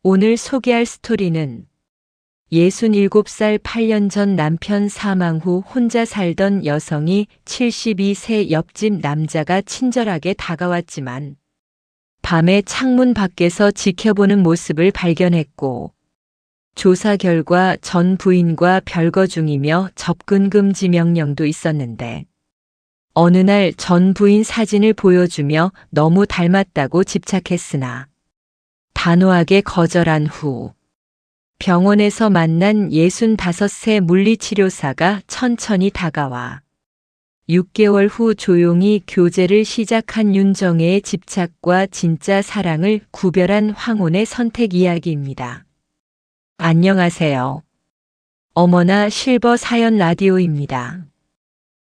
오늘 소개할 스토리는 67살 8년 전 남편 사망 후 혼자 살던 여성이 72세 옆집 남자가 친절하게 다가왔지만 밤에 창문 밖에서 지켜보는 모습을 발견했고 조사 결과 전 부인과 별거 중이며 접근 금지 명령도 있었는데 어느 날 전 부인 사진을 보여주며 너무 닮았다고 집착했으나 단호하게 거절한 후 병원에서 만난 65세 물리치료사가 천천히 다가와 6개월 후 조용히 교제를 시작한 윤정혜의 집착과 진짜 사랑을 구별한 황혼의 선택 이야기입니다. 안녕하세요. 어머나 실버 사연 라디오입니다.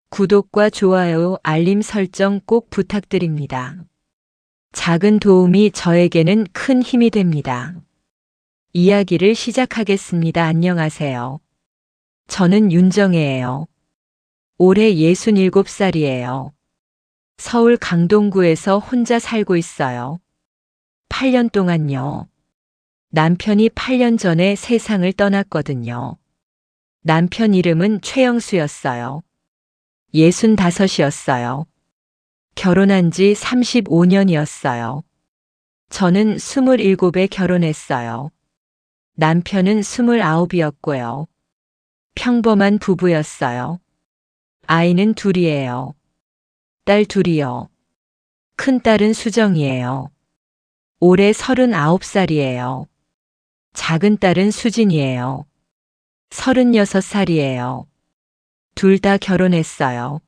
구독과 좋아요, 알림 설정 꼭 부탁드립니다. 작은 도움이 저에게는 큰 힘이 됩니다. 이야기를 시작하겠습니다. 안녕하세요. 저는 윤정혜예요. 올해 67살이에요. 서울 강동구에서 혼자 살고 있어요. 8년 동안요. 남편이 8년 전에 세상을 떠났거든요. 남편 이름은 최영수였어요. 65이었어요. 결혼한 지 35년이었어요. 저는 27에 결혼했어요. 남편은 29이었고요. 평범한 부부였어요. 아이는 둘이에요. 딸 둘이요. 큰딸은 수정이에요. 올해 39살이에요. 작은 딸은 수진이에요. 36살이에요. 둘 다 결혼했어요.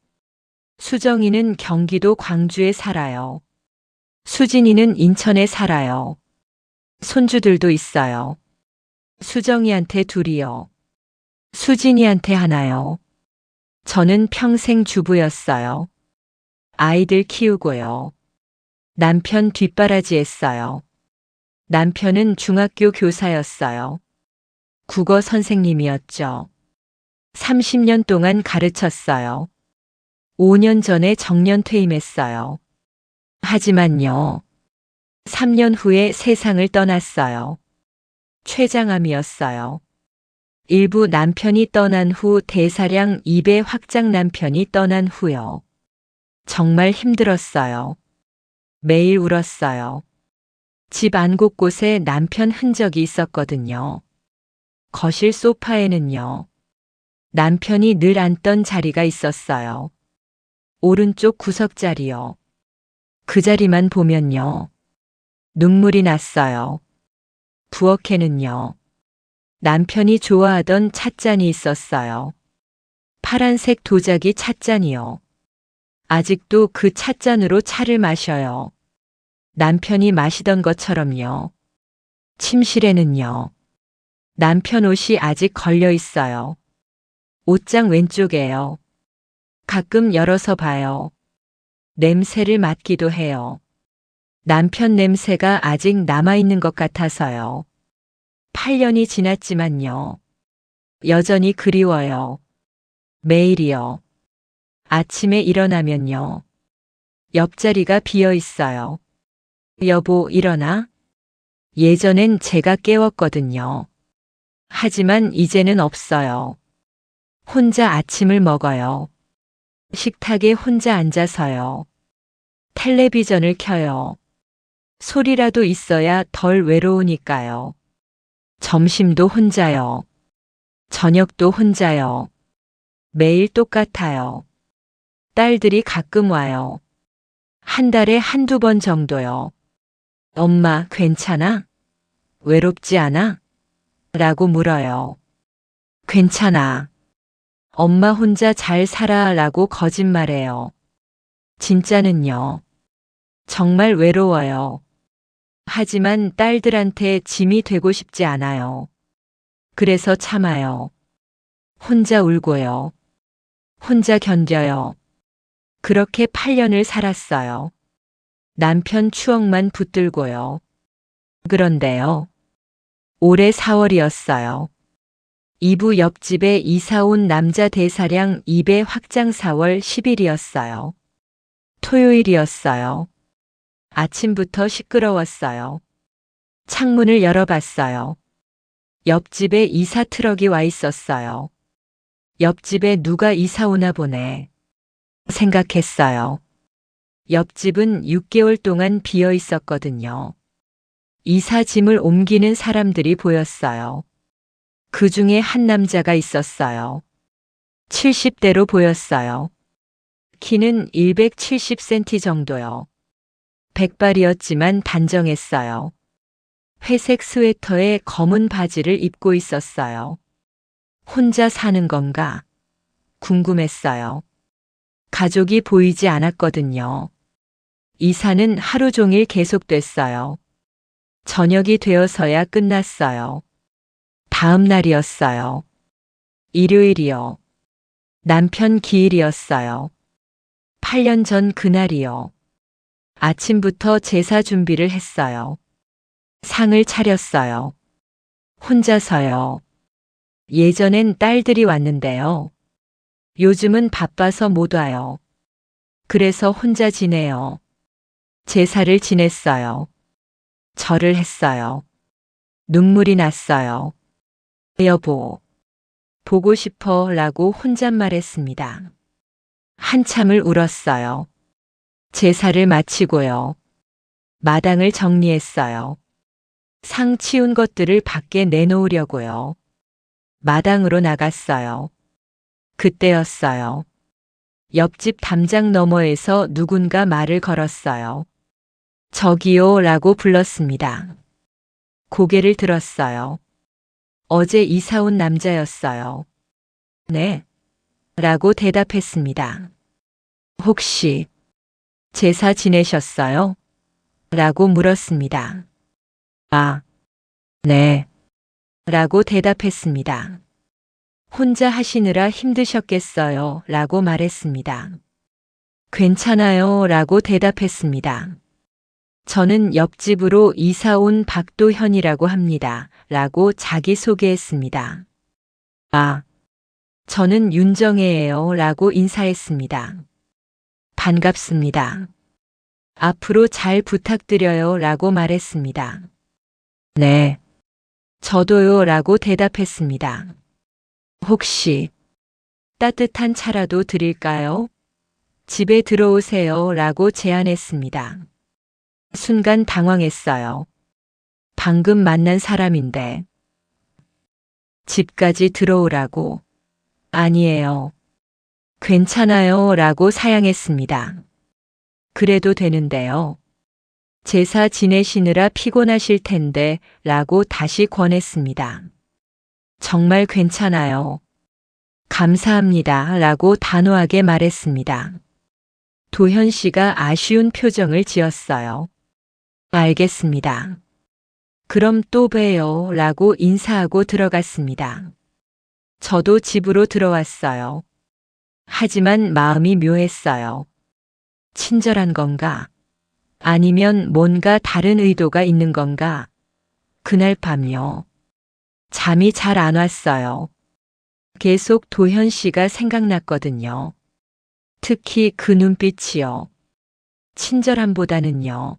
수정이는 경기도 광주에 살아요. 수진이는 인천에 살아요. 손주들도 있어요. 수정이한테 둘이요. 수진이한테 하나요. 저는 평생 주부였어요. 아이들 키우고요. 남편 뒷바라지 했어요. 남편은 중학교 교사였어요. 국어 선생님이었죠. 30년 동안 가르쳤어요. 5년 전에 정년 퇴임했어요. 하지만요. 3년 후에 세상을 떠났어요. 췌장암이었어요. 일부 남편이 떠난 후 대사량 2배 확장 남편이 떠난 후요. 정말 힘들었어요. 매일 울었어요. 집 안 곳곳에 남편 흔적이 있었거든요. 거실 소파에는요. 남편이 늘 앉던 자리가 있었어요. 오른쪽 구석 자리요. 그 자리만 보면요. 눈물이 났어요. 부엌에는요. 남편이 좋아하던 찻잔이 있었어요. 파란색 도자기 찻잔이요. 아직도 그 찻잔으로 차를 마셔요. 남편이 마시던 것처럼요. 침실에는요. 남편 옷이 아직 걸려 있어요. 옷장 왼쪽에요. 가끔 열어서 봐요. 냄새를 맡기도 해요. 남편 냄새가 아직 남아있는 것 같아서요. 8년이 지났지만요. 여전히 그리워요. 매일이요. 아침에 일어나면요. 옆자리가 비어 있어요. 여보, 일어나? 예전엔 제가 깨웠거든요. 하지만 이제는 없어요. 혼자 아침을 먹어요. 식탁에 혼자 앉아서요. 텔레비전을 켜요. 소리라도 있어야 덜 외로우니까요. 점심도 혼자요. 저녁도 혼자요. 매일 똑같아요. 딸들이 가끔 와요. 한 달에 한두 번 정도요. 엄마, 괜찮아? 외롭지 않아? 라고 물어요. 괜찮아. 엄마 혼자 잘 살아 라고 거짓말해요. 진짜는요. 정말 외로워요. 하지만 딸들한테 짐이 되고 싶지 않아요. 그래서 참아요. 혼자 울고요. 혼자 견뎌요. 그렇게 8년을 살았어요. 남편 추억만 붙들고요. 그런데요. 올해 4월이었어요. 이부 옆집에 이사 온 남자 대사량 2배 확장 4월 10일이었어요. 토요일이었어요. 아침부터 시끄러웠어요. 창문을 열어봤어요. 옆집에 이사 트럭이 와 있었어요. 옆집에 누가 이사 오나 보네. 생각했어요. 옆집은 6개월 동안 비어 있었거든요. 이사 짐을 옮기는 사람들이 보였어요. 그 중에 한 남자가 있었어요. 70대로 보였어요. 키는 170cm 정도요. 백발이었지만 단정했어요. 회색 스웨터에 검은 바지를 입고 있었어요. 혼자 사는 건가? 궁금했어요. 가족이 보이지 않았거든요. 이사는 하루 종일 계속됐어요. 저녁이 되어서야 끝났어요. 다음 날이었어요. 일요일이요. 남편 기일이었어요. 8년 전 그날이요. 아침부터 제사 준비를 했어요. 상을 차렸어요. 혼자서요. 예전엔 딸들이 왔는데요. 요즘은 바빠서 못 와요. 그래서 혼자 지내요. 제사를 지냈어요. 절을 했어요. 눈물이 났어요. 여보, 보고 싶어 라고 혼잣말했습니다. 한참을 울었어요. 제사를 마치고요. 마당을 정리했어요. 상 치운 것들을 밖에 내놓으려고요. 마당으로 나갔어요. 그때였어요. 옆집 담장 너머에서 누군가 말을 걸었어요. 저기요 라고 불렀습니다. 고개를 들었어요. 어제 이사 온 남자였어요. 네. 라고 대답했습니다. 혹시 제사 지내셨어요? 라고 물었습니다. 아, 네. 라고 대답했습니다. 혼자 하시느라 힘드셨겠어요. 라고 말했습니다. 괜찮아요. 라고 대답했습니다. 저는 옆집으로 이사 온 박도현이라고 합니다. 라고 자기소개했습니다. 아, 저는 윤정혜예요. 라고 인사했습니다. 반갑습니다. 앞으로 잘 부탁드려요. 라고 말했습니다. 네. 저도요. 라고 대답했습니다. 혹시 따뜻한 차라도 드릴까요? 집에 들어오세요. 라고 제안했습니다. 순간 당황했어요. 방금 만난 사람인데. 집까지 들어오라고. 아니에요. 괜찮아요. 라고 사양했습니다. 그래도 되는데요. 제사 지내시느라 피곤하실 텐데 라고 다시 권했습니다. 정말 괜찮아요. 감사합니다. 라고 단호하게 말했습니다. 도현 씨가 아쉬운 표정을 지었어요. 알겠습니다. 그럼 또 봬요. 라고 인사하고 들어갔습니다. 저도 집으로 들어왔어요. 하지만 마음이 묘했어요. 친절한 건가? 아니면 뭔가 다른 의도가 있는 건가? 그날 밤요. 잠이 잘 안 왔어요. 계속 도현 씨가 생각났거든요. 특히 그 눈빛이요. 친절함보다는요.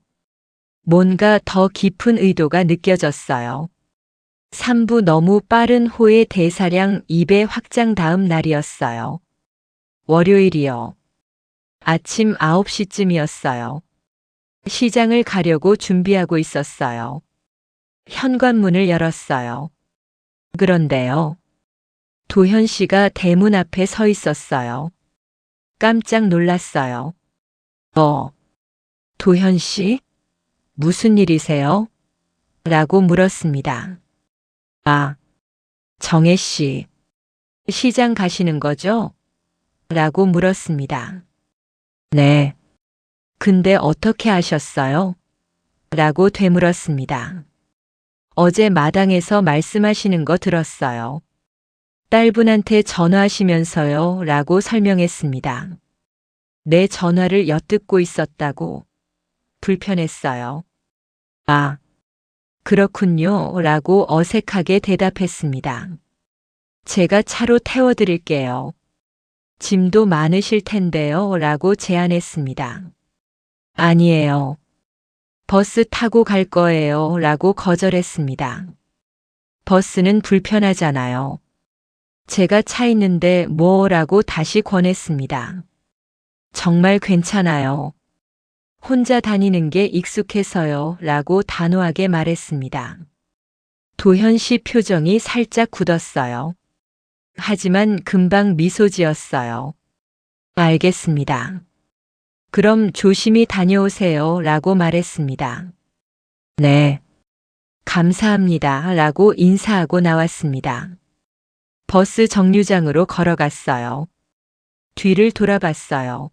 뭔가 더 깊은 의도가 느껴졌어요. 3부 너무 빠른 호의 대사량 2배 확장 다음 날이었어요. 월요일이요. 아침 9시쯤이었어요. 시장을 가려고 준비하고 있었어요. 현관문을 열었어요. 그런데요. 도현 씨가 대문 앞에 서 있었어요. 깜짝 놀랐어요. 도현 씨? 무슨 일이세요? 라고 물었습니다. 아, 정혜 씨. 시장 가시는 거죠? 라고 물었습니다. 네. 근데 어떻게 아셨어요? 라고 되물었습니다. 어제 마당에서 말씀하시는 거 들었어요. 딸분한테 전화하시면서요. 라고 설명했습니다. 내 전화를 엿듣고 있었다고. 불편했어요. 아, 그렇군요. 라고 어색하게 대답했습니다. 제가 차로 태워드릴게요. 짐도 많으실 텐데요. 라고 제안했습니다. 아니에요. 버스 타고 갈 거예요 라고 거절했습니다. 버스는 불편하잖아요. 제가 차 있는데 뭐라고 다시 권했습니다. 정말 괜찮아요. 혼자 다니는 게 익숙해서요 라고 단호하게 말했습니다. 도현 씨 표정이 살짝 굳었어요. 하지만 금방 미소 지었어요. 알겠습니다. 그럼 조심히 다녀오세요 라고 말했습니다. 네. 감사합니다 라고 인사하고 나왔습니다. 버스 정류장으로 걸어갔어요. 뒤를 돌아봤어요.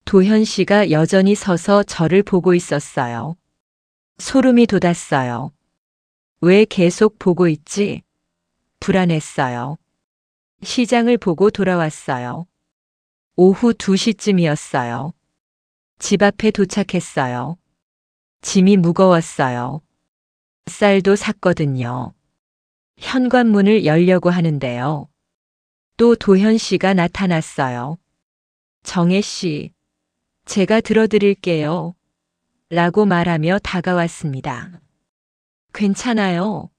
도현 씨가 여전히 서서 저를 보고 있었어요. 소름이 돋았어요. 왜 계속 보고 있지? 불안했어요. 시장을 보고 돌아왔어요. 오후 2시쯤이었어요. 집 앞에 도착했어요. 짐이 무거웠어요. 쌀도 샀거든요. 현관문을 열려고 하는데요. 또 도현 씨가 나타났어요. 정혜 씨, 제가 들어드릴게요. 라고 말하며 다가왔습니다. 괜찮아요.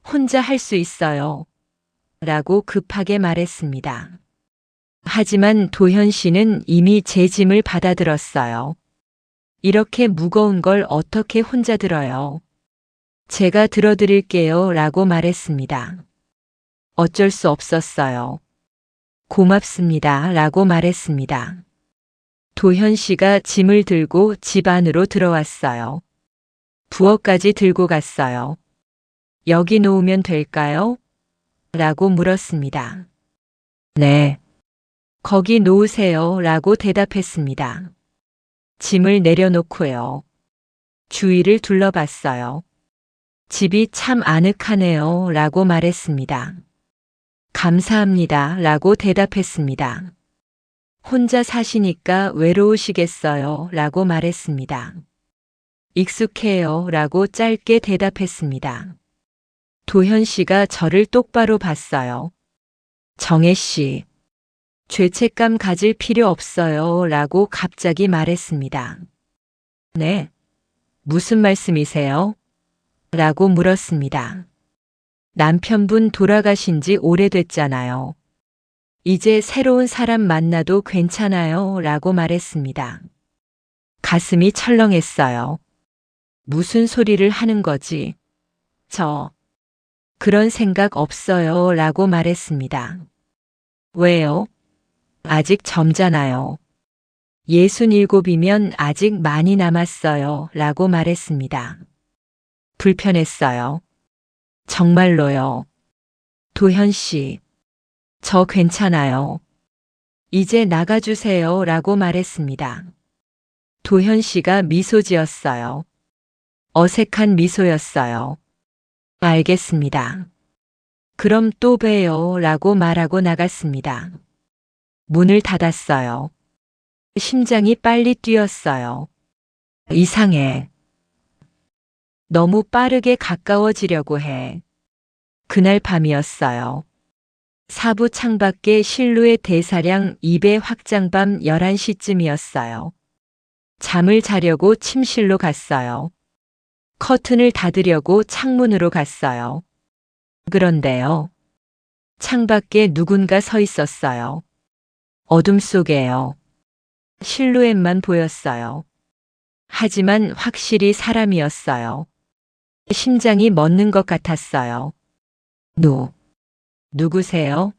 혼자 할 수 있어요. 라고 급하게 말했습니다. 하지만 도현 씨는 이미 제 짐을 받아들었어요. 이렇게 무거운 걸 어떻게 혼자 들어요? 제가 들어드릴게요 라고 말했습니다. 어쩔 수 없었어요. 고맙습니다 라고 말했습니다. 도현 씨가 짐을 들고 집 안으로 들어왔어요. 부엌까지 들고 갔어요. 여기 놓으면 될까요? 라고 물었습니다. 네. 거기 놓으세요 라고 대답했습니다. 짐을 내려놓고요. 주위를 둘러봤어요. 집이 참 아늑하네요 라고 말했습니다. 감사합니다 라고 대답했습니다. 혼자 사시니까 외로우시겠어요 라고 말했습니다. 익숙해요 라고 짧게 대답했습니다. 도현 씨가 저를 똑바로 봤어요. 정혜 씨, 죄책감 가질 필요 없어요 라고 갑자기 말했습니다. 네? 무슨 말씀이세요? 라고 물었습니다. 남편분 돌아가신 지 오래됐잖아요. 이제 새로운 사람 만나도 괜찮아요 라고 말했습니다. 가슴이 철렁했어요. 무슨 소리를 하는 거지? 그런 생각 없어요 라고 말했습니다. 왜요? 아직 젊잖아요. 67이면 아직 많이 남았어요 라고 말했습니다. 불편했어요. 정말로요. 도현 씨, 저 괜찮아요. 이제 나가주세요 라고 말했습니다. 도현 씨가 미소 지었어요. 어색한 미소였어요. 알겠습니다. 그럼 또 봬요 라고 말하고 나갔습니다. 문을 닫았어요. 심장이 빨리 뛰었어요. 이상해. 너무 빠르게 가까워지려고 해. 그날 밤이었어요. 사부 창밖에 실루엣 대사량 2배 확장밤 11시쯤이었어요. 잠을 자려고 침실로 갔어요. 커튼을 닫으려고 창문으로 갔어요. 그런데요. 창밖에 누군가 서 있었어요. 어둠 속에요. 실루엣만 보였어요. 하지만 확실히 사람이었어요. 심장이 멎는 것 같았어요. 누구세요?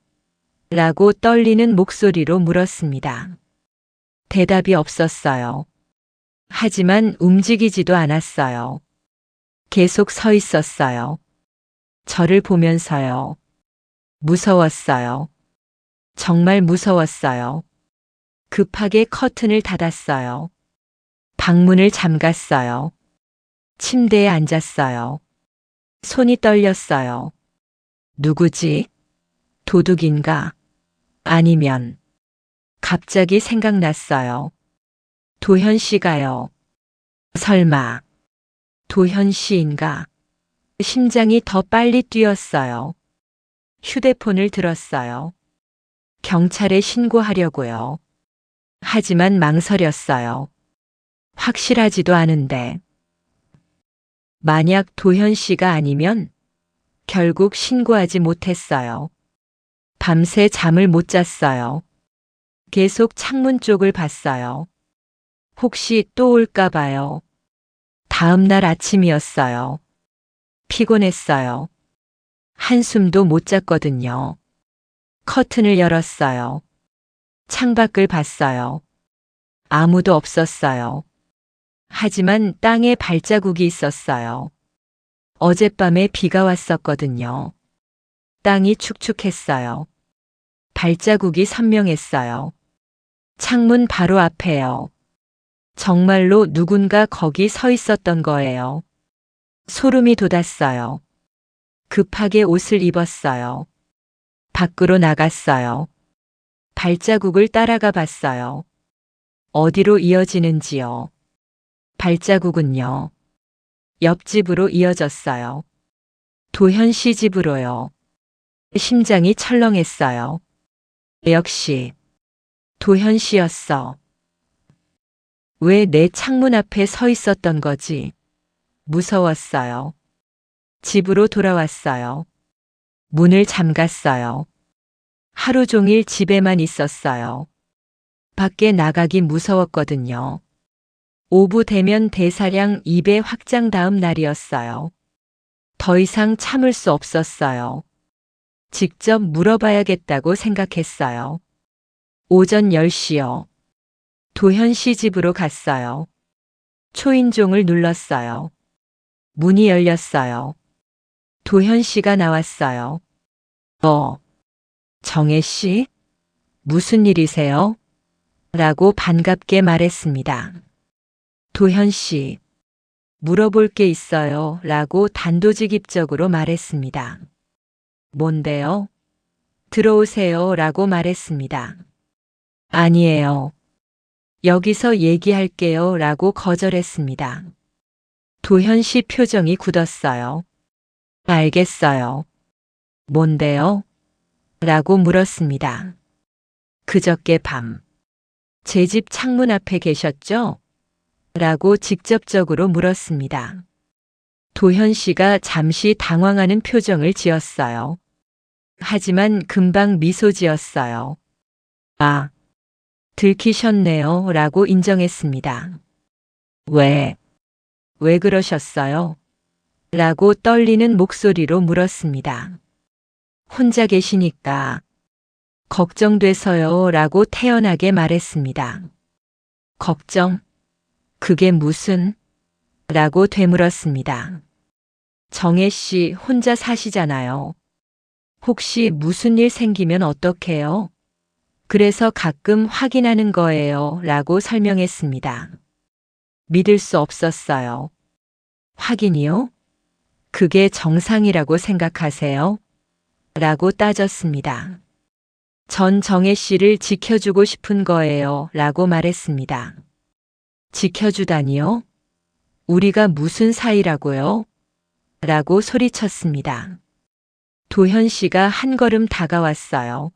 라고 떨리는 목소리로 물었습니다. 대답이 없었어요. 하지만 움직이지도 않았어요. 계속 서 있었어요. 저를 보면서요. 무서웠어요. 정말 무서웠어요. 급하게 커튼을 닫았어요. 방문을 잠갔어요. 침대에 앉았어요. 손이 떨렸어요. 누구지? 도둑인가? 아니면 갑자기 생각났어요. 도현 씨가요. 설마 도현 씨인가? 심장이 더 빨리 뛰었어요. 휴대폰을 들었어요. 경찰에 신고하려고요. 하지만 망설였어요. 확실하지도 않은데 만약 도현 씨가 아니면 결국 신고하지 못했어요. 밤새 잠을 못 잤어요. 계속 창문 쪽을 봤어요. 혹시 또 올까 봐요. 다음 날 아침이었어요. 피곤했어요. 한숨도 못 잤거든요. 커튼을 열었어요. 창밖을 봤어요. 아무도 없었어요. 하지만 땅에 발자국이 있었어요. 어젯밤에 비가 왔었거든요. 땅이 축축했어요. 발자국이 선명했어요. 창문 바로 앞에요. 정말로 누군가 거기 서 있었던 거예요. 소름이 돋았어요. 급하게 옷을 입었어요. 밖으로 나갔어요. 발자국을 따라가 봤어요. 어디로 이어지는지요. 발자국은요. 옆집으로 이어졌어요. 도현 씨 집으로요. 심장이 철렁했어요. 역시 도현 씨였어. 왜 내 창문 앞에 서 있었던 거지? 무서웠어요. 집으로 돌아왔어요. 문을 잠갔어요. 하루 종일 집에만 있었어요. 밖에 나가기 무서웠거든요. 오후 되면 대사량 2배 확장 다음 날이었어요. 더 이상 참을 수 없었어요. 직접 물어봐야겠다고 생각했어요. 오전 10시요. 도현 씨 집으로 갔어요. 초인종을 눌렀어요. 문이 열렸어요. 도현 씨가 나왔어요. 정혜 씨? 무슨 일이세요? 라고 반갑게 말했습니다. 도현 씨, 물어볼 게 있어요. 라고 단도직입적으로 말했습니다. 뭔데요? 들어오세요. 라고 말했습니다. 아니에요. 여기서 얘기할게요. 라고 거절했습니다. 도현 씨 표정이 굳었어요. 알겠어요. 뭔데요? 라고 물었습니다. 그저께 밤, 제 집 창문 앞에 계셨죠? 라고 직접적으로 물었습니다. 도현 씨가 잠시 당황하는 표정을 지었어요. 하지만 금방 미소 지었어요. 아, 들키셨네요. 라고 인정했습니다. 왜 그러셨어요? 라고 떨리는 목소리로 물었습니다. 혼자 계시니까 걱정돼서요. 라고 태연하게 말했습니다. 걱정? 그게 무슨? 라고 되물었습니다. 정혜 씨 혼자 사시잖아요. 혹시 무슨 일 생기면 어떡해요? 그래서 가끔 확인하는 거예요. 라고 설명했습니다. 믿을 수 없었어요. 확인이요? 그게 정상이라고 생각하세요? 라고 따졌습니다. 전 정혜 씨를 지켜주고 싶은 거예요. 라고 말했습니다. 지켜주다니요? 우리가 무슨 사이라고요? 라고 소리쳤습니다. 도현 씨가 한 걸음 다가왔어요.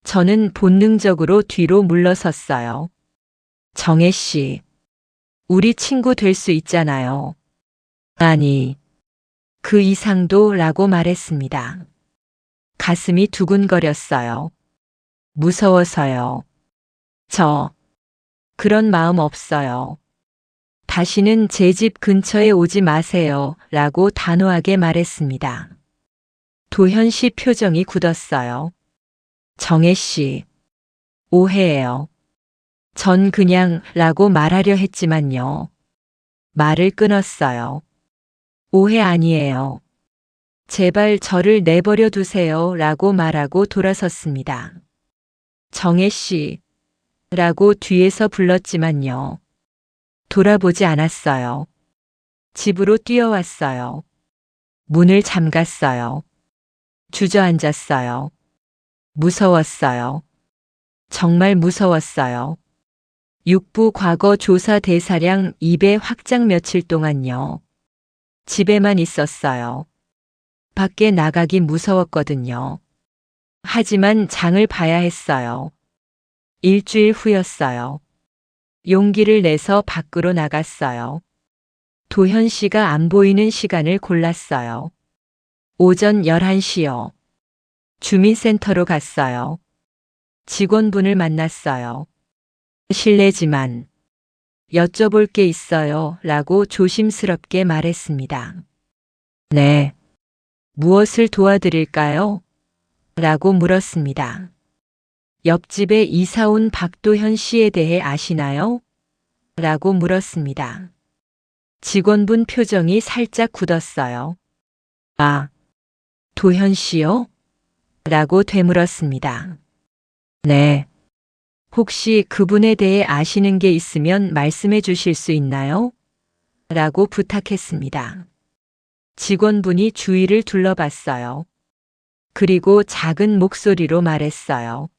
저는 본능적으로 뒤로 물러섰어요. 정혜 씨, 우리 친구 될 수 있잖아요. 아니, 그 이상도 라고 말했습니다. 가슴이 두근거렸어요. 무서워서요. 그런 마음 없어요. 다시는 제 집 근처에 오지 마세요. 라고 단호하게 말했습니다. 도현 씨 표정이 굳었어요. 정혜 씨, 오해예요. 전 그냥 라고 말하려 했지만요. 말을 끊었어요. 오해 아니에요. 제발 저를 내버려 두세요. 라고 말하고 돌아섰습니다. 정혜 씨, 라고 뒤에서 불렀지만요. 돌아보지 않았어요. 집으로 뛰어왔어요. 문을 잠갔어요. 주저앉았어요. 무서웠어요. 정말 무서웠어요. 육부 과거 조사 대사량 2배 확장 며칠 동안요. 집에만 있었어요. 밖에 나가기 무서웠거든요. 하지만 장을 봐야 했어요. 일주일 후였어요. 용기를 내서 밖으로 나갔어요. 도현 씨가 안 보이는 시간을 골랐어요. 오전 11시요. 주민센터로 갔어요. 직원분을 만났어요. 실례지만 여쭤볼 게 있어요. 라고 조심스럽게 말했습니다. 네. 무엇을 도와드릴까요? 라고 물었습니다. 옆집에 이사 온 박도현 씨에 대해 아시나요? 라고 물었습니다. 직원분 표정이 살짝 굳었어요. 아, 도현 씨요? 라고 되물었습니다. 네. 혹시 그분에 대해 아시는 게 있으면 말씀해 주실 수 있나요? 라고 부탁했습니다. 직원분이 주위를 둘러봤어요. 그리고 작은 목소리로 말했어요.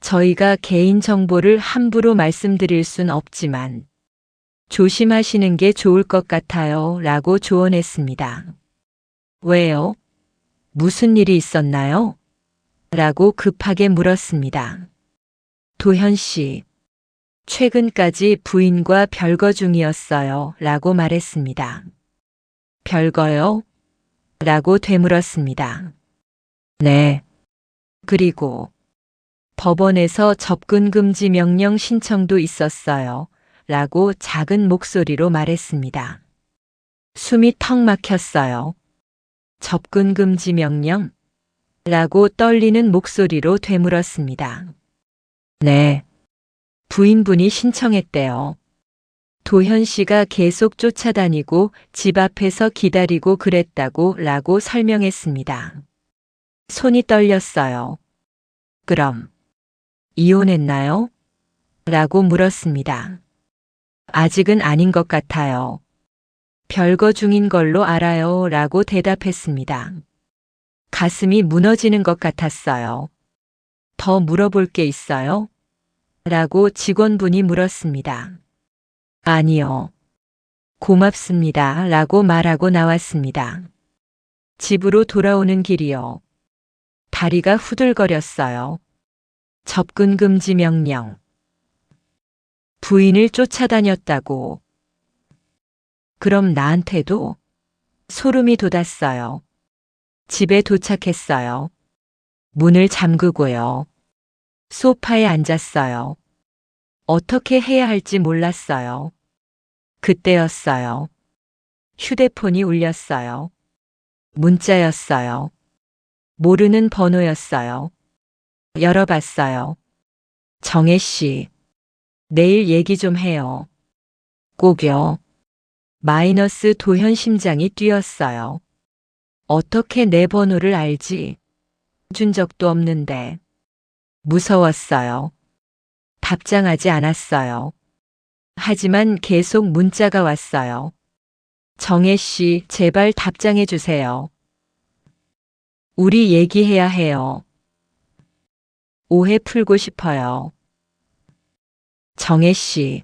저희가 개인정보를 함부로 말씀드릴 순 없지만 조심하시는 게 좋을 것 같아요. 라고 조언했습니다. 왜요? 무슨 일이 있었나요? 라고 급하게 물었습니다. 도현 씨, 최근까지 부인과 별거 중이었어요. 라고 말했습니다. 별거요? 라고 되물었습니다. 네. 그리고 법원에서 접근금지 명령 신청도 있었어요. 라고 작은 목소리로 말했습니다. 숨이 턱 막혔어요. 접근금지 명령? 라고 떨리는 목소리로 되물었습니다. 네. 부인분이 신청했대요. 도현 씨가 계속 쫓아다니고 집 앞에서 기다리고 그랬다고 라고 설명했습니다. 손이 떨렸어요. 그럼 이혼했나요? 라고 물었습니다. 아직은 아닌 것 같아요. 별거 중인 걸로 알아요. 라고 대답했습니다. 가슴이 무너지는 것 같았어요. 더 물어볼 게 있어요? 라고 직원분이 물었습니다. 아니요. 고맙습니다. 라고 말하고 나왔습니다. 집으로 돌아오는 길이요. 다리가 후들거렸어요. 접근금지 명령. 부인을 쫓아다녔다고. 그럼 나한테도? 소름이 돋았어요. 집에 도착했어요. 문을 잠그고요. 소파에 앉았어요. 어떻게 해야 할지 몰랐어요. 그때였어요. 휴대폰이 울렸어요. 문자였어요. 모르는 번호였어요. 열어봤어요. 정혜 씨, 내일 얘기 좀 해요. 꼭요. 마이너스 도현 심장이 뛰었어요. 어떻게 내 번호를 알지? 준 적도 없는데. 무서웠어요. 답장하지 않았어요. 하지만 계속 문자가 왔어요. 정혜 씨, 제발 답장해 주세요. 우리 얘기해야 해요. 오해 풀고 싶어요. 정혜 씨,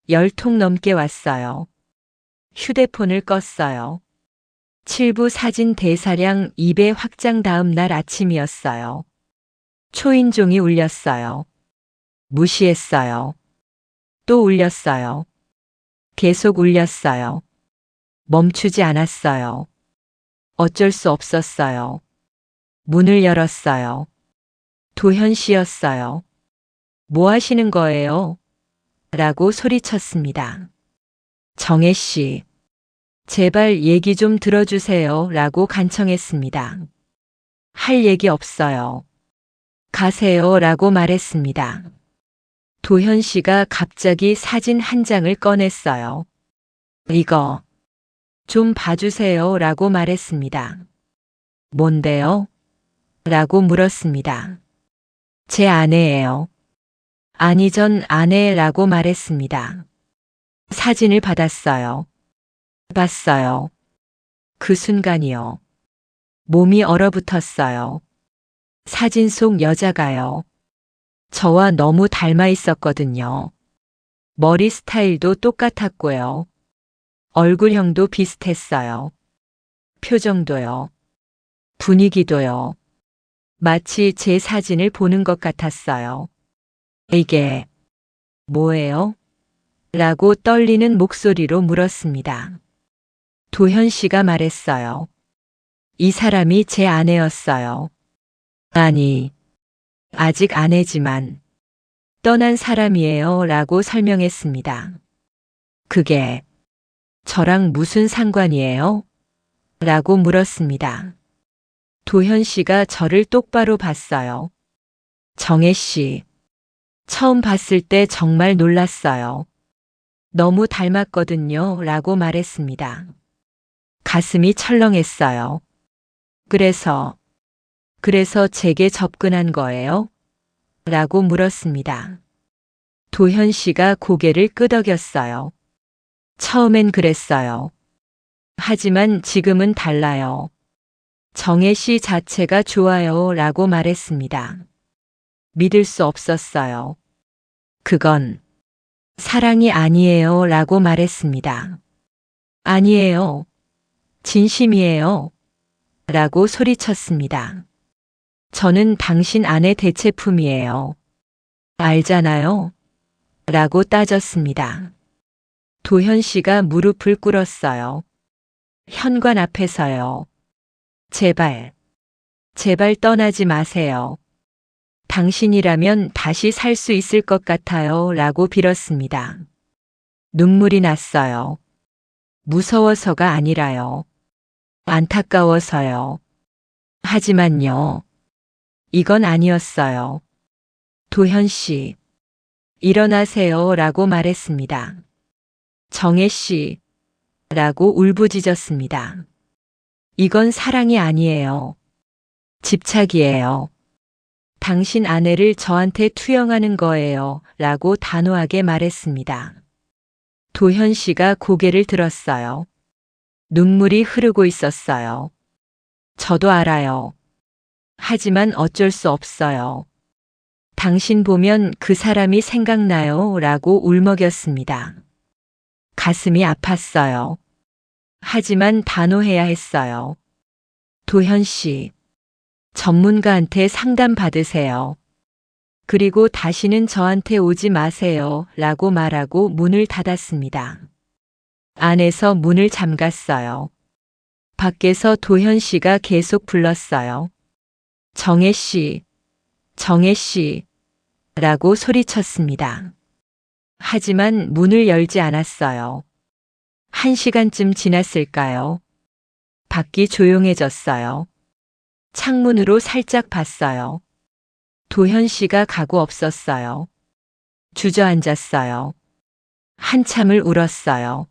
10통 넘게 왔어요. 휴대폰을 껐어요. 7부 사진 대사량 2배 확장 다음 날 아침이었어요. 초인종이 울렸어요. 무시했어요. 또 울렸어요. 계속 울렸어요. 멈추지 않았어요. 어쩔 수 없었어요. 문을 열었어요. 도현 씨였어요. 뭐 하시는 거예요? 라고 소리쳤습니다. 정혜 씨, 제발 얘기 좀 들어주세요. 라고 간청했습니다. 할 얘기 없어요. 가세요. 라고 말했습니다. 도현 씨가 갑자기 사진 한 장을 꺼냈어요. 이거 좀 봐주세요. 라고 말했습니다. 뭔데요? 라고 물었습니다. 제 아내예요. 아니 전 아내라고 말했습니다. 사진을 받았어요. 봤어요. 그 순간이요. 몸이 얼어붙었어요. 사진 속 여자가요. 저와 너무 닮아 있었거든요. 머리 스타일도 똑같았고요. 얼굴형도 비슷했어요. 표정도요. 분위기도요. 마치 제 사진을 보는 것 같았어요. 이게 뭐예요? 라고 떨리는 목소리로 물었습니다. 도현 씨가 말했어요. 이 사람이 제 아내였어요. 아니, 아직 아내지만 떠난 사람이에요. 라고 설명했습니다. 그게 저랑 무슨 상관이에요? 라고 물었습니다. 도현 씨가 저를 똑바로 봤어요. 정혜 씨, 처음 봤을 때 정말 놀랐어요. 너무 닮았거든요. 라고 말했습니다. 가슴이 철렁했어요. 그래서 제게 접근한 거예요? 라고 물었습니다. 도현 씨가 고개를 끄덕였어요. 처음엔 그랬어요. 하지만 지금은 달라요. 정혜 씨 자체가 좋아요. 라고 말했습니다. 믿을 수 없었어요. 그건 사랑이 아니에요. 라고 말했습니다. 아니에요. 진심이에요. 라고 소리쳤습니다. 저는 당신 아내 대체품이에요. 알잖아요. 라고 따졌습니다. 도현 씨가 무릎을 꿇었어요. 현관 앞에서요. 제발 떠나지 마세요. 당신이라면 다시 살 수 있을 것 같아요. 라고 빌었습니다. 눈물이 났어요. 무서워서가 아니라요. 안타까워서요. 하지만요. 이건 아니었어요. 도현 씨, 일어나세요. 라고 말했습니다. 정혜 씨, 라고 울부짖었습니다. 이건 사랑이 아니에요. 집착이에요. 당신 아내를 저한테 투영하는 거예요. 라고 단호하게 말했습니다. 도현 씨가 고개를 들었어요. 눈물이 흐르고 있었어요. 저도 알아요. 하지만 어쩔 수 없어요. 당신 보면 그 사람이 생각나요. 라고 울먹였습니다. 가슴이 아팠어요. 하지만 단호해야 했어요. 도현 씨, 전문가한테 상담 받으세요. 그리고 다시는 저한테 오지 마세요. 라고 말하고 문을 닫았습니다. 안에서 문을 잠갔어요. 밖에서 도현 씨가 계속 불렀어요. 정혜 씨, 정혜 씨, 라고 소리쳤습니다. 하지만 문을 열지 않았어요. 1시간쯤 지났을까요? 밖이 조용해졌어요. 창문으로 살짝 봤어요. 도현 씨가 가고 없었어요. 주저앉았어요. 한참을 울었어요.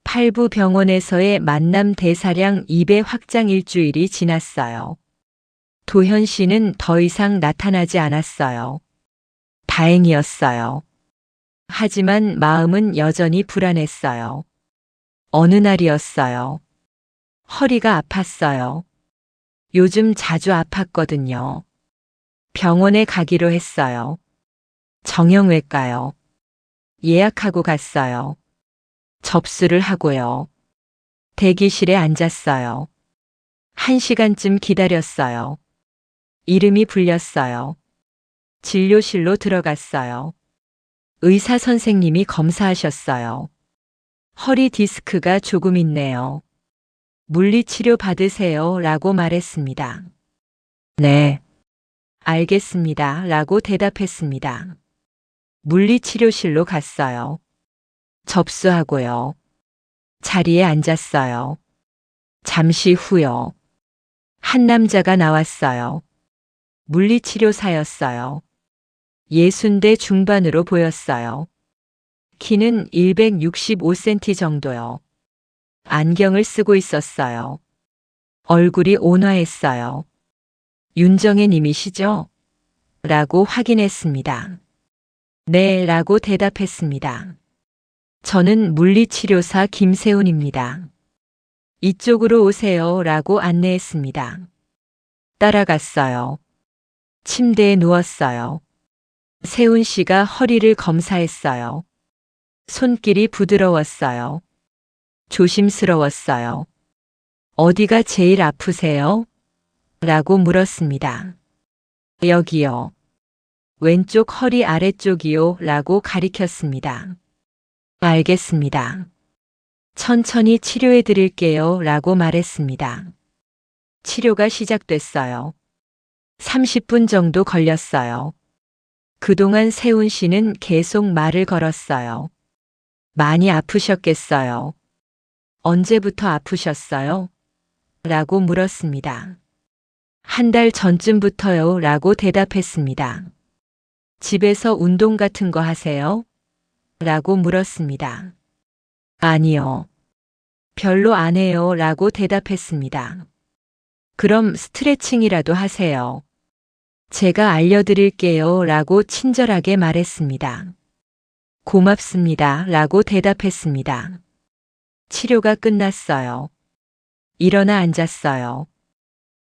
8부 병원에서의 만남 대사량 2배 확장 일주일이 지났어요. 도현 씨는 더 이상 나타나지 않았어요. 다행이었어요. 하지만 마음은 여전히 불안했어요. 어느 날이었어요. 허리가 아팠어요. 요즘 자주 아팠거든요. 병원에 가기로 했어요. 정형외과요. 예약하고 갔어요. 접수를 하고요. 대기실에 앉았어요. 1시간쯤 기다렸어요. 이름이 불렸어요. 진료실로 들어갔어요. 의사 선생님이 검사하셨어요. 허리 디스크가 조금 있네요. 물리치료 받으세요. 라고 말했습니다. 네, 알겠습니다. 라고 대답했습니다. 물리치료실로 갔어요. 접수하고요. 자리에 앉았어요. 잠시 후요. 한 남자가 나왔어요. 물리치료사였어요. 60대 중반으로 보였어요. 키는 165cm 정도요. 안경을 쓰고 있었어요. 얼굴이 온화했어요. 윤정혜 님이시죠? 라고 확인했습니다. 네, 라고 대답했습니다. 저는 물리치료사 김세훈입니다. 이쪽으로 오세요. 라고 안내했습니다. 따라갔어요. 침대에 누웠어요. 세훈 씨가 허리를 검사했어요. 손길이 부드러웠어요. 조심스러웠어요. 어디가 제일 아프세요? 라고 물었습니다. 여기요. 왼쪽 허리 아래쪽이요. 라고 가리켰습니다. 알겠습니다. 천천히 치료해 드릴게요. 라고 말했습니다. 치료가 시작됐어요. 30분 정도 걸렸어요. 그동안 세훈 씨는 계속 말을 걸었어요. 많이 아프셨겠어요. 언제부터 아프셨어요? 라고 물었습니다. 한 달 전쯤부터요. 라고 대답했습니다. 집에서 운동 같은 거 하세요? 라고 물었습니다. 아니요. 별로 안 해요. 라고 대답했습니다. 그럼 스트레칭이라도 하세요. 제가 알려드릴게요. 라고 친절하게 말했습니다. 고맙습니다. 라고 대답했습니다. 치료가 끝났어요. 일어나 앉았어요.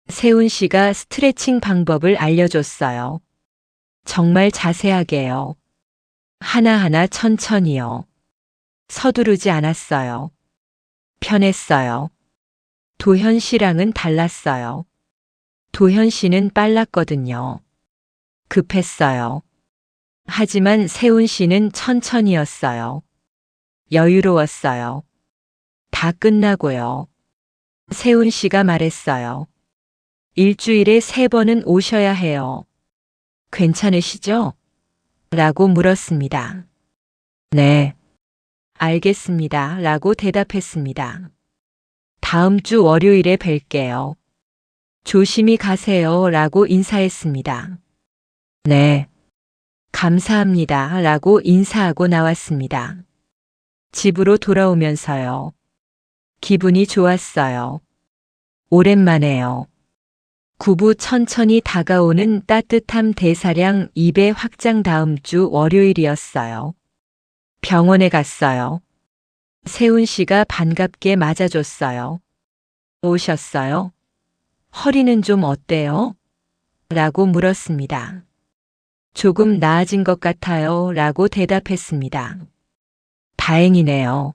세훈 씨가 스트레칭 방법을 알려줬어요. 정말 자세하게요. 하나하나 천천히요. 서두르지 않았어요. 편했어요. 도현 씨랑은 달랐어요. 도현 씨는 빨랐거든요. 급했어요. 하지만 세훈 씨는 천천히였어요. 여유로웠어요. 다 끝나고요. 세훈 씨가 말했어요. 일주일에 3번은 오셔야 해요. 괜찮으시죠? 라고 물었습니다. 네. 알겠습니다. 라고 대답했습니다. 다음 주 월요일에 뵐게요. 조심히 가세요. 라고 인사했습니다. 네. 감사합니다. 라고 인사하고 나왔습니다. 집으로 돌아오면서요. 기분이 좋았어요. 오랜만에요. 구부 천천히 다가오는 따뜻함 대사량 2배 확장 다음 주 월요일이었어요. 병원에 갔어요. 세훈 씨가 반갑게 맞아줬어요. 오셨어요? 허리는 좀 어때요? 라고 물었습니다. 조금 나아진 것 같아요. 라고 대답했습니다. 다행이네요.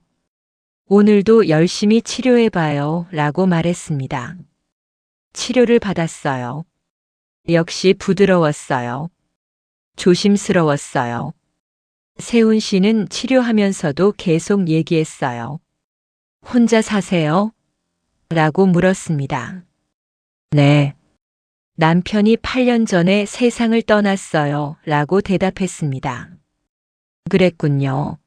오늘도 열심히 치료해봐요. 라고 말했습니다. 치료를 받았어요. 역시 부드러웠어요. 조심스러웠어요. 세훈 씨는 치료하면서도 계속 얘기했어요. 혼자 사세요? 라고 물었습니다. 네. 남편이 8년 전에 세상을 떠났어요. 라고 대답했습니다. 그랬군요.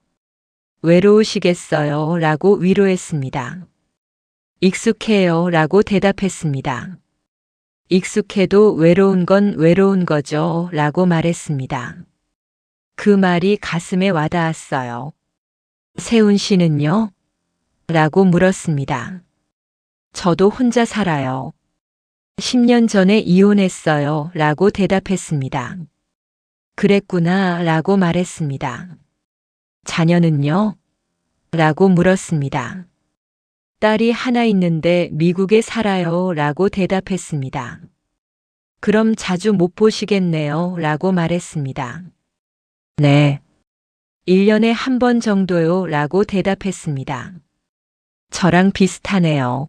외로우시겠어요. 라고 위로했습니다. 익숙해요. 라고 대답했습니다. 익숙해도 외로운 건 외로운 거죠. 라고 말했습니다. 그 말이 가슴에 와닿았어요. 세훈 씨는요? 라고 물었습니다. 저도 혼자 살아요. 10년 전에 이혼했어요. 라고 대답했습니다. 그랬구나. 라고 말했습니다. 자녀는요? 라고 물었습니다. 딸이 하나 있는데 미국에 살아요. 라고 대답했습니다. 그럼 자주 못 보시겠네요. 라고 말했습니다. 네. 1년에 한 번 정도요. 라고 대답했습니다. 저랑 비슷하네요.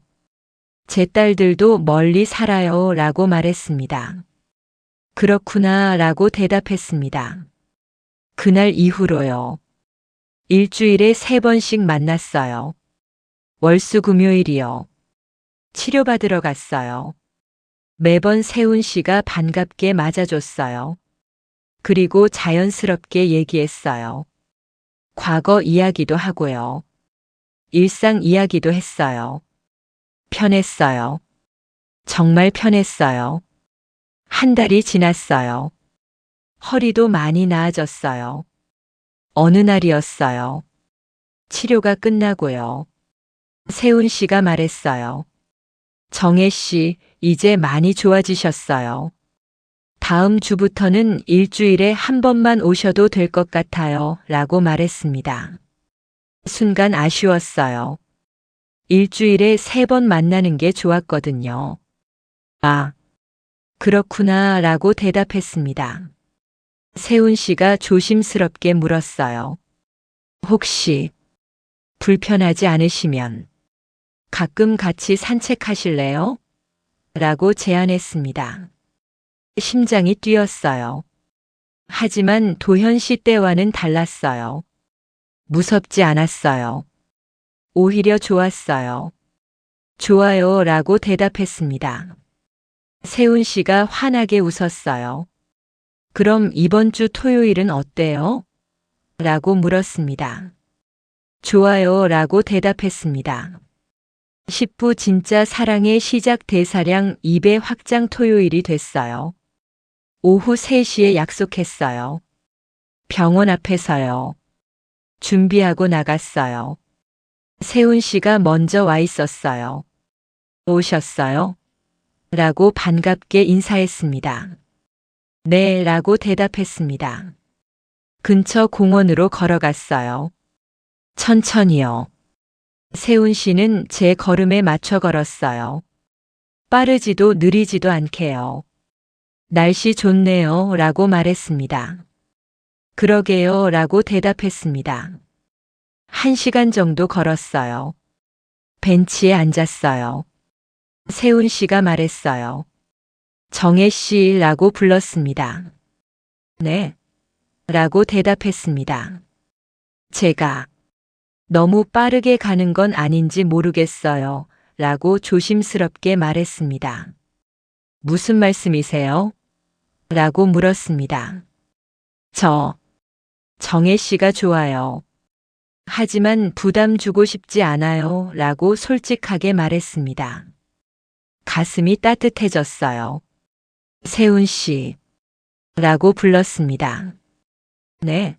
제 딸들도 멀리 살아요. 라고 말했습니다. 그렇구나. 라고 대답했습니다. 그날 이후로요. 일주일에 3번씩 만났어요. 월수금요일이요. 치료받으러 갔어요. 매번 세훈 씨가 반갑게 맞아줬어요. 그리고 자연스럽게 얘기했어요. 과거 이야기도 하고요. 일상 이야기도 했어요. 편했어요. 정말 편했어요. 한 달이 지났어요. 허리도 많이 나아졌어요. 어느 날이었어요. 치료가 끝나고요. 세훈 씨가 말했어요. 정혜 씨, 이제 많이 좋아지셨어요. 다음 주부터는 일주일에 한 번만 오셔도 될 것 같아요. 라고 말했습니다. 순간 아쉬웠어요. 일주일에 3번 만나는 게 좋았거든요. 아, 그렇구나. 라고 대답했습니다. 세훈 씨가 조심스럽게 물었어요. 혹시 불편하지 않으시면 가끔 같이 산책하실래요? 라고 제안했습니다. 심장이 뛰었어요. 하지만 도현 씨 때와는 달랐어요. 무섭지 않았어요. 오히려 좋았어요. 좋아요 라고 대답했습니다. 세훈 씨가 환하게 웃었어요. 그럼 이번 주 토요일은 어때요? 라고 물었습니다. 좋아요 라고 대답했습니다. 10부 진짜 사랑의 시작 대사량 2배 확장 토요일이 됐어요. 오후 3시에 약속했어요. 병원 앞에서요. 준비하고 나갔어요. 세훈 씨가 먼저 와 있었어요. 오셨어요? 라고 반갑게 인사했습니다. 네 라고 대답했습니다. 근처 공원으로 걸어갔어요. 천천히요. 세훈 씨는 제 걸음에 맞춰 걸었어요. 빠르지도 느리지도 않게요. 날씨 좋네요 라고 말했습니다. 그러게요 라고 대답했습니다. 1시간 정도 걸었어요. 벤치에 앉았어요. 세훈 씨가 말했어요. 정혜 씨라고 불렀습니다. 네. 라고 대답했습니다. 제가 너무 빠르게 가는 건 아닌지 모르겠어요. 라고 조심스럽게 말했습니다. 무슨 말씀이세요? 라고 물었습니다. 정혜 씨가 좋아요. 하지만 부담 주고 싶지 않아요. 라고 솔직하게 말했습니다. 가슴이 따뜻해졌어요. 세훈 씨. 라고 불렀습니다. 네.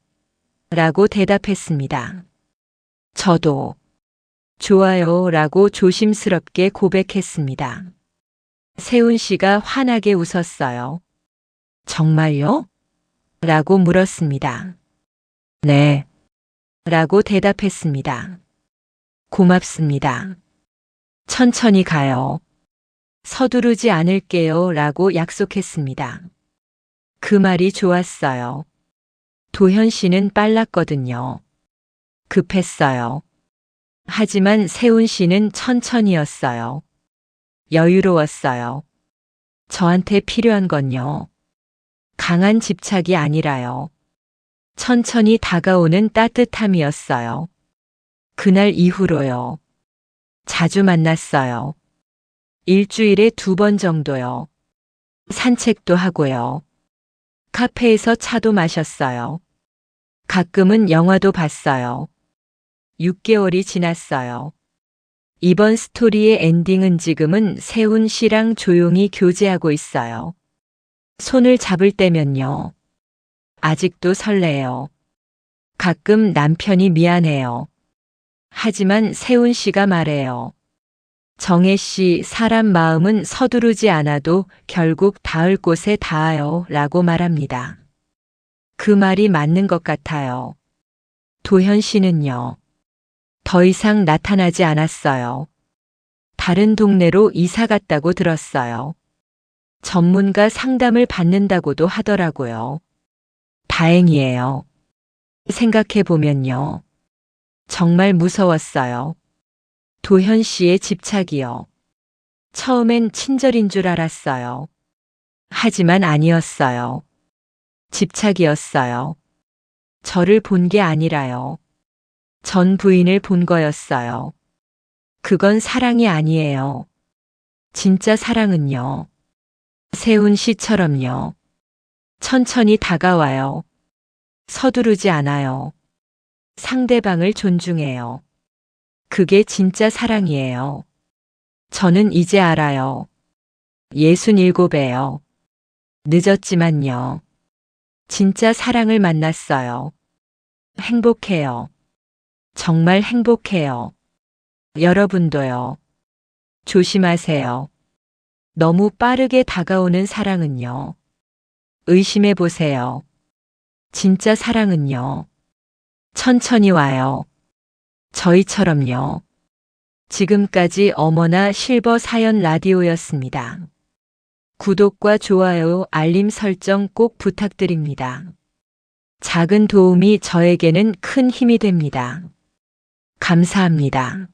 라고 대답했습니다. 저도 좋아요 라고 조심스럽게 고백했습니다. 세훈 씨가 환하게 웃었어요. 정말요? 라고 물었습니다. 네. 라고 대답했습니다. 고맙습니다. 천천히 가요. 서두르지 않을게요 라고 약속했습니다. 그 말이 좋았어요. 도현 씨는 빨랐거든요. 급했어요. 하지만 세훈 씨는 천천히였어요. 여유로웠어요. 저한테 필요한 건요. 강한 집착이 아니라요. 천천히 다가오는 따뜻함이었어요. 그날 이후로요. 자주 만났어요. 일주일에 2번 정도요. 산책도 하고요. 카페에서 차도 마셨어요. 가끔은 영화도 봤어요. 6개월이 지났어요. 이번 스토리의 엔딩은 지금은 세훈 씨랑 조용히 교제하고 있어요. 손을 잡을 때면요. 아직도 설레요. 가끔 남편이 미안해요. 하지만 세훈 씨가 말해요. 정혜 씨, 사람 마음은 서두르지 않아도 결국 닿을 곳에 닿아요. 라고 말합니다. 그 말이 맞는 것 같아요. 도현 씨는요. 더 이상 나타나지 않았어요. 다른 동네로 이사 갔다고 들었어요. 전문가 상담을 받는다고도 하더라고요. 다행이에요. 생각해보면요. 정말 무서웠어요. 도현 씨의 집착이요. 처음엔 친절인 줄 알았어요. 하지만 아니었어요. 집착이었어요. 저를 본 게 아니라요. 전 부인을 본 거였어요. 그건 사랑이 아니에요. 진짜 사랑은요. 세훈 씨처럼요. 천천히 다가와요. 서두르지 않아요. 상대방을 존중해요. 그게 진짜 사랑이에요. 저는 이제 알아요. 67에요. 늦었지만요. 진짜 사랑을 만났어요. 행복해요. 정말 행복해요. 여러분도요. 조심하세요. 너무 빠르게 다가오는 사랑은요. 의심해 보세요. 진짜 사랑은요. 천천히 와요. 저희처럼요. 지금까지 어머나 실버 사연 라디오였습니다. 구독과 좋아요, 알림 설정 꼭 부탁드립니다. 작은 도움이 저에게는 큰 힘이 됩니다. 감사합니다.